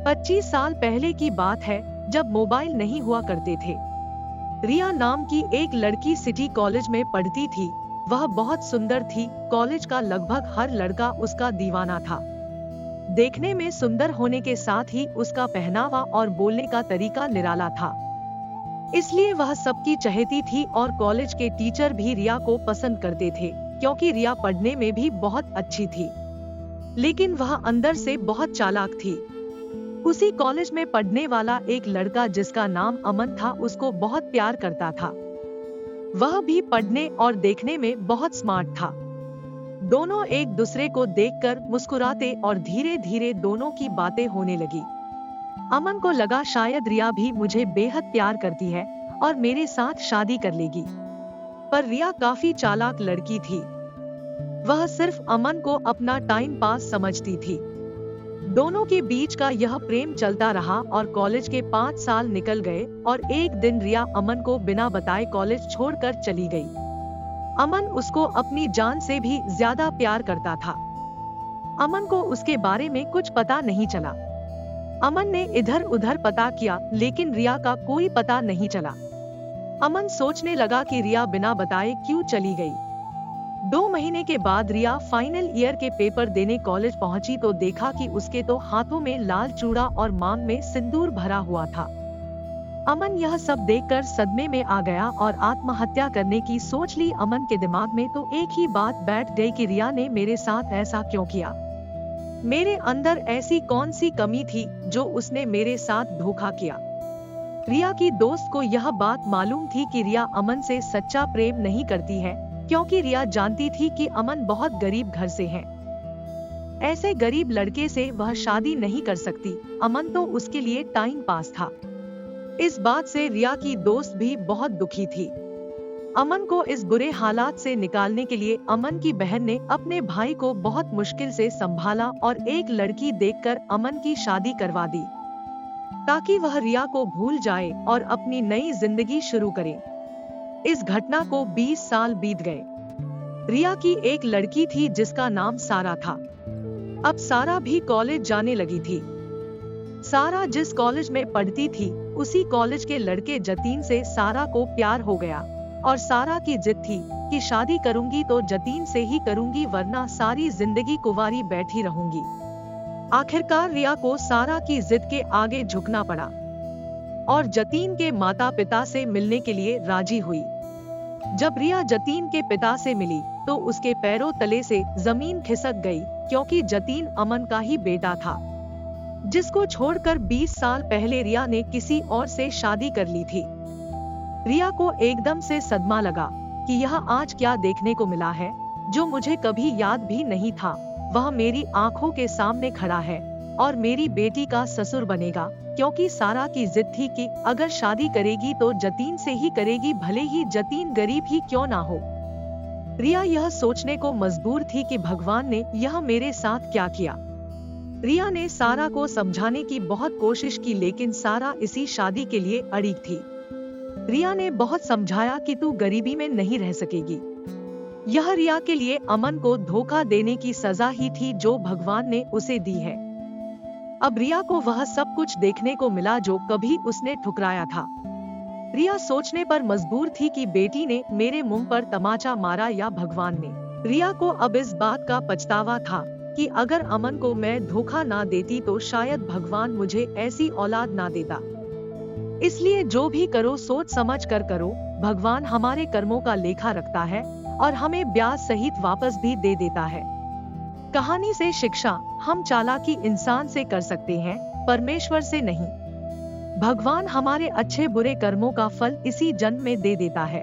25 साल पहले की बात है, जब मोबाइल नहीं हुआ करते थे। रिया नाम की एक लड़की सिटी कॉलेज में पढ़ती थी। वह बहुत सुंदर थी। कॉलेज का लगभग हर लड़का उसका दीवाना था। देखने में सुंदर होने के साथ ही उसका पहनावा और बोलने का तरीका निराला था। इसलिए वह सबकी चहेती थी और कॉलेज के टीचर भी रिया को पसंद करते थे, क्योंकि रिया पढ़ने में भी बहुत अच्छी थी। लेकिन वह अंदर से बहुत चालाक थी। उसी कॉलेज में पढ़ने वाला एक लड़का जिसका नाम अमन था, उसको बहुत प्यार करता था। वह भी पढ़ने और देखने में बहुत स्मार्ट था। दोनों एक दूसरे को देखकर मुस्कुराते और धीरे धीरे दोनों की बातें होने लगी। अमन को लगा शायद रिया भी मुझे बेहद प्यार करती है और मेरे साथ शादी कर लेगी। पर रिया काफी चालाक लड़की थी। वह सिर्फ अमन को अपना टाइम पास समझती थी। दोनों के बीच का यह प्रेम चलता रहा और कॉलेज के 5 साल निकल गए और एक दिन रिया अमन को बिना बताए कॉलेज छोड़कर चली गई। अमन उसको अपनी जान से भी ज्यादा प्यार करता था। अमन को उसके बारे में कुछ पता नहीं चला। अमन ने इधर उधर पता किया, लेकिन रिया का कोई पता नहीं चला। अमन सोचने लगा कि रिया बिना बताए क्यों चली गई। 2 महीने के बाद रिया फाइनल ईयर के पेपर देने कॉलेज पहुंची तो देखा कि उसके तो हाथों में लाल चूड़ा और मांग में सिंदूर भरा हुआ था। अमन यह सब देखकर सदमे में आ गया और आत्महत्या करने की सोच ली। अमन के दिमाग में तो एक ही बात बैठ गई कि रिया ने मेरे साथ ऐसा क्यों किया। मेरे अंदर ऐसी कौन सी कमी थी जो उसने मेरे साथ धोखा किया। रिया की दोस्त को यह बात मालूम थी कि रिया अमन से सच्चा प्रेम नहीं करती है, क्योंकि रिया जानती थी कि अमन बहुत गरीब घर से है। ऐसे गरीब लड़के से वह शादी नहीं कर सकती। अमन तो उसके लिए टाइम पास था। इस बात से रिया की दोस्त भी बहुत दुखी थी। अमन को इस बुरे हालात से निकालने के लिए अमन की बहन ने अपने भाई को बहुत मुश्किल से संभाला और एक लड़की देखकर अमन की शादी करवा दी, ताकि वह रिया को भूल जाए और अपनी नई जिंदगी शुरू करे। इस घटना को 20 साल बीत गए। रिया की एक लड़की थी जिसका नाम सारा था। अब सारा भी कॉलेज जाने लगी थी। सारा जिस कॉलेज में पढ़ती थी, उसी कॉलेज के लड़के जतीन से सारा को प्यार हो गया और सारा की जिद थी कि शादी करूंगी तो जतीन से ही करूंगी, वरना सारी जिंदगी कुंवारी बैठी रहूंगी। आखिरकार रिया को सारा की जिद के आगे झुकना पड़ा और जतीन के माता पिता से मिलने के लिए राजी हुई। जब रिया जतीन के पिता से मिली तो उसके पैरों तले से जमीन खिसक गई, क्योंकि जतीन अमन का ही बेटा था, जिसको छोड़कर 20 साल पहले रिया ने किसी और से शादी कर ली थी। रिया को एकदम से सदमा लगा कि यह आज क्या देखने को मिला है, जो मुझे कभी याद भी नहीं था। वह मेरी आंखों के सामने खड़ा है और मेरी बेटी का ससुर बनेगा, क्योंकि सारा की जिद थी कि अगर शादी करेगी तो जतीन से ही करेगी, भले ही जतीन गरीब ही क्यों ना हो। रिया यह सोचने को मजबूर थी कि भगवान ने यह मेरे साथ क्या किया। रिया ने सारा को समझाने की बहुत कोशिश की, लेकिन सारा इसी शादी के लिए अड़िग थी। रिया ने बहुत समझाया कि तू गरीबी में नहीं रह सकेगी। यह रिया के लिए अमन को धोखा देने की सजा ही थी जो भगवान ने उसे दी है। अब रिया को वह सब कुछ देखने को मिला जो कभी उसने ठुकराया था। रिया सोचने पर मजबूर थी कि बेटी ने मेरे मुंह पर तमाचा मारा या भगवान ने। रिया को अब इस बात का पछतावा था कि अगर अमन को मैं धोखा ना देती तो शायद भगवान मुझे ऐसी औलाद ना देता। इसलिए जो भी करो सोच समझ कर करो। भगवान हमारे कर्मों का लेखा रखता है और हमें ब्याज सहित वापस भी दे देता है। कहानी से शिक्षा, हम चालाकी इंसान से कर सकते हैं, परमेश्वर से नहीं। भगवान हमारे अच्छे बुरे कर्मों का फल इसी जन्म में दे देता है।